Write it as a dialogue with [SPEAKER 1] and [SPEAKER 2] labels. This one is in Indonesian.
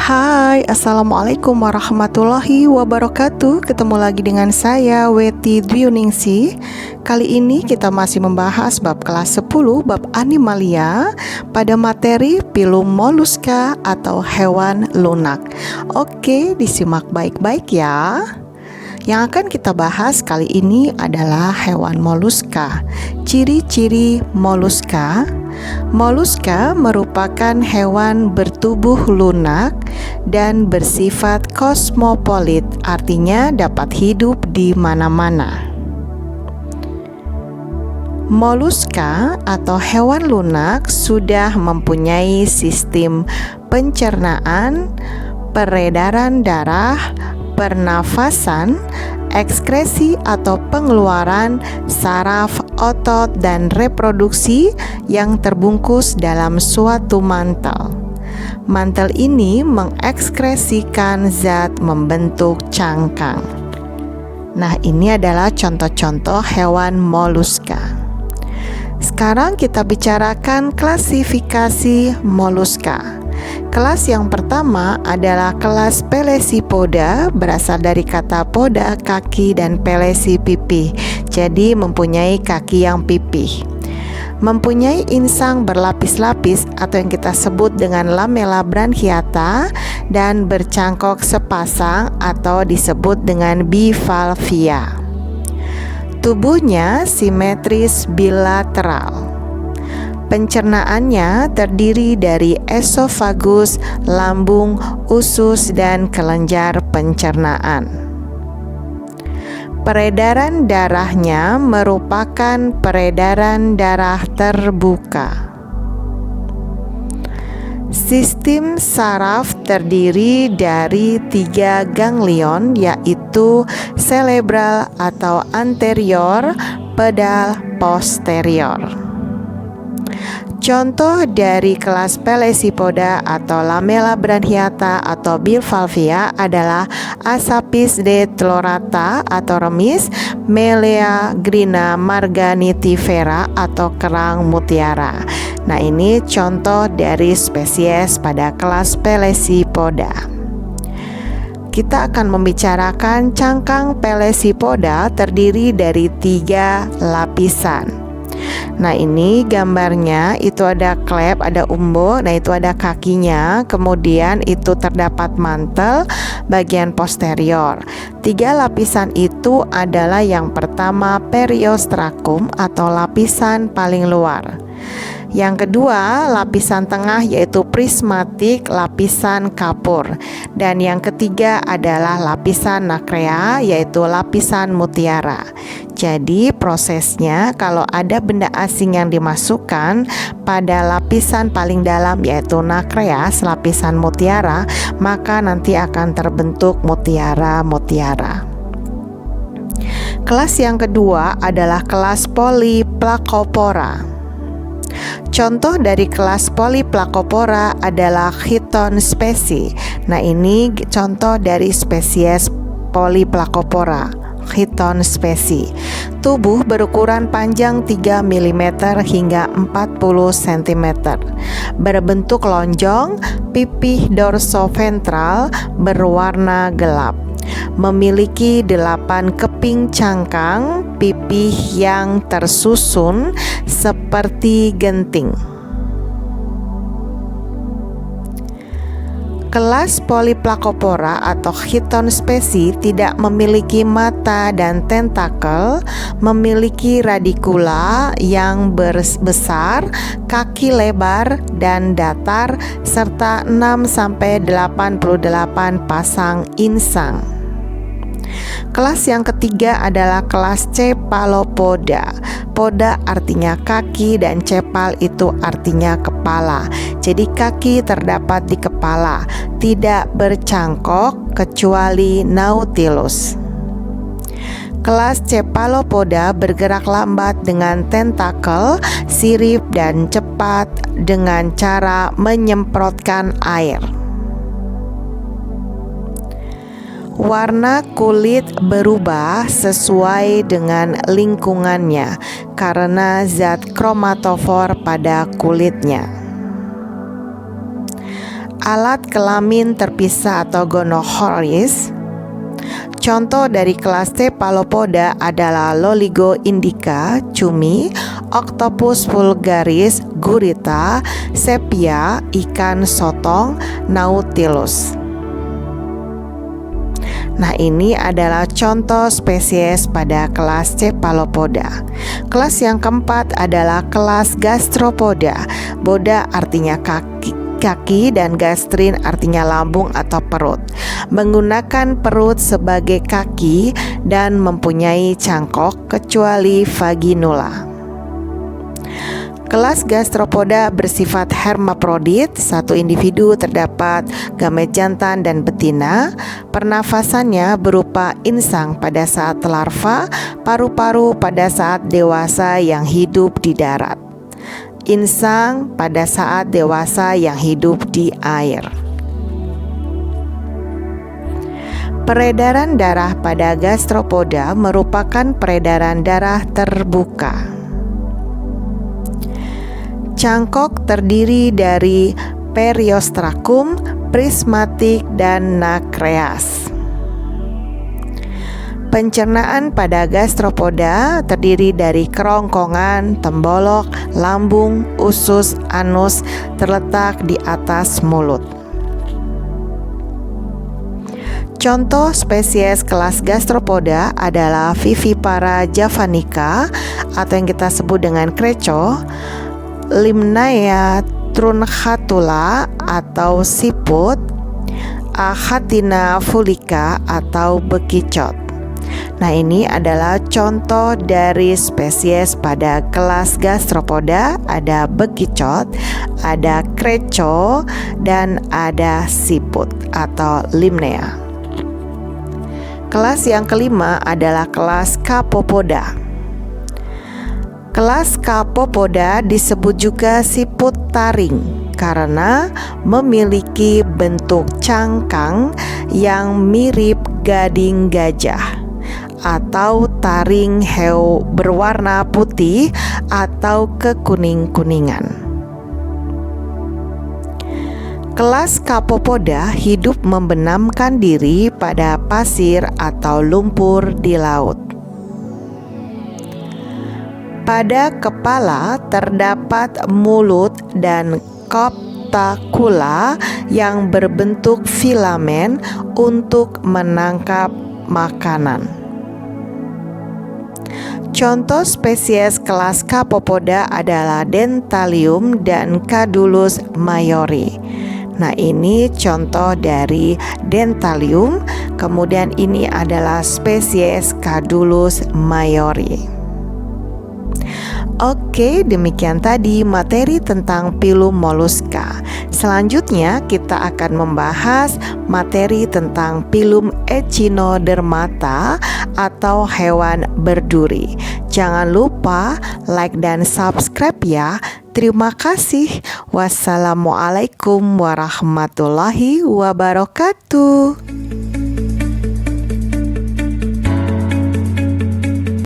[SPEAKER 1] Hai, Assalamualaikum warahmatullahi wabarakatuh. Ketemu lagi dengan saya, Weti Dwiuningsih. Kali ini kita masih membahas bab kelas 10, bab Animalia, pada materi Phylum Mollusca atau hewan lunak. Oke, disimak baik-baik ya. Yang akan kita bahas kali ini adalah hewan moluska. Ciri-ciri moluska. Moluska merupakan hewan bertubuh lunak dan bersifat kosmopolit, artinya dapat hidup di mana-mana. Moluska atau hewan lunak sudah mempunyai sistem pencernaan, peredaran darah, pernafasan, ekskresi atau pengeluaran, saraf, otot, dan reproduksi yang terbungkus dalam suatu mantel. Mantel ini mengekskresikan zat membentuk cangkang. Nah, ini adalah contoh-contoh hewan moluska. Sekarang kita bicarakan klasifikasi moluska. Kelas yang pertama adalah kelas Pelesipoda, berasal dari kata poda, kaki, dan pelesi, pipih. Jadi mempunyai kaki yang pipih. Mempunyai insang berlapis-lapis atau yang kita sebut dengan lamella branchiata dan bercangkok sepasang atau disebut dengan bivalvia. Tubuhnya simetris bilateral. Pencernaannya terdiri dari esofagus, lambung, usus, dan kelenjar pencernaan. Peredaran darahnya merupakan peredaran darah terbuka. Sistem saraf terdiri dari 3 ganglion, yaitu cerebral atau anterior, pedal, posterior. Contoh dari kelas Pelesipoda atau lamella branchiata atau bivalvia adalah Asapis detlorata atau remis, Meleagrina marganitifera atau kerang mutiara. Nah, ini contoh dari spesies pada kelas Pelesipoda. Kita akan membicarakan cangkang Pelesipoda terdiri dari 3 lapisan. Nah, ini gambarnya, itu ada klep, ada umbo, nah itu ada kakinya, kemudian itu terdapat mantel bagian posterior. 3 lapisan itu adalah yang pertama periostrakum atau lapisan paling luar. Yang kedua, lapisan tengah yaitu prismatik, lapisan kapur. Dan yang ketiga adalah lapisan nakrea, yaitu lapisan mutiara. Jadi prosesnya kalau ada benda asing yang dimasukkan pada lapisan paling dalam yaitu nakreas, lapisan mutiara, maka nanti akan terbentuk mutiara-mutiara. Kelas yang kedua adalah kelas Polyplacopora. Contoh dari kelas Polyplacopora adalah Chiton specie. Nah, ini contoh dari spesies Polyplacopora, Chiton specie. Tubuh berukuran panjang 3 mm hingga 40 cm. Berbentuk lonjong, pipih dorsoventral berwarna gelap. Memiliki 8 keping cangkang pipih yang tersusun seperti genting. Kelas Polyplacopora atau Chiton specie tidak memiliki mata dan tentakel, memiliki radikula yang besar, kaki lebar dan datar, serta 6-88 pasang insang. Kelas yang ketiga adalah kelas Cephalopoda. Poda artinya kaki dan cepal itu artinya kepala. Jadi kaki terdapat di kepala, tidak bercangkok kecuali Nautilus. Kelas Cephalopoda bergerak lambat dengan tentakel, sirip dan cepat dengan cara menyemprotkan air. Warna kulit berubah sesuai dengan lingkungannya karena zat kromatofor pada kulitnya. alat kelamin terpisah atau gonochoris. Contoh dari kelas Cephalopoda adalah Loligo indica, cumi, Octopus vulgaris, gurita, sepia, ikan sotong, Nautilus. Nah, ini adalah contoh spesies pada kelas Cephalopoda. Kelas yang keempat adalah kelas Gastropoda. Poda artinya kaki dan gastrin artinya lambung atau perut. Menggunakan perut sebagai kaki dan mempunyai cangkok kecuali vaginula. Kelas Gastropoda bersifat hermaprodit, satu individu terdapat gamet jantan dan betina. Pernafasannya berupa insang pada saat larva, paru-paru pada saat dewasa yang hidup di darat. Insang pada saat dewasa yang hidup di air. Peredaran darah pada Gastropoda merupakan peredaran darah terbuka. Cangkok terdiri dari periostrakum, prismatik, dan nakreas. Pencernaan pada Gastropoda terdiri dari kerongkongan, tembolok, lambung, usus, anus terletak di atas mulut. Contoh spesies kelas Gastropoda adalah Vivipara javanica atau yang kita sebut dengan kreco, Limnaea truncatula atau siput, Achatina fulica atau bekicot. Nah, ini adalah contoh dari spesies pada kelas Gastropoda. Ada bekicot, ada kreco, dan ada siput atau Limnaea. Kelas yang kelima adalah kelas Capopoda. Kelas Capopoda disebut juga siput taring karena memiliki bentuk cangkang yang mirip gading gajah atau taring hiu berwarna putih atau kekuning-kuningan. Kelas Capopoda hidup membenamkan diri pada pasir atau lumpur di laut. Pada kepala terdapat mulut dan coptacula yang berbentuk filamen untuk menangkap makanan. Contoh spesies kelas Capopoda adalah Dentalium dan Cadulus mayori. Nah, ini contoh dari Dentalium, kemudian ini adalah spesies Cadulus mayori. Oke, demikian tadi materi tentang Phylum Mollusca. Selanjutnya kita akan membahas materi tentang Phylum Echinodermata atau hewan berduri. Jangan lupa like dan subscribe ya. Terima kasih. Wassalamualaikum warahmatullahi wabarakatuh.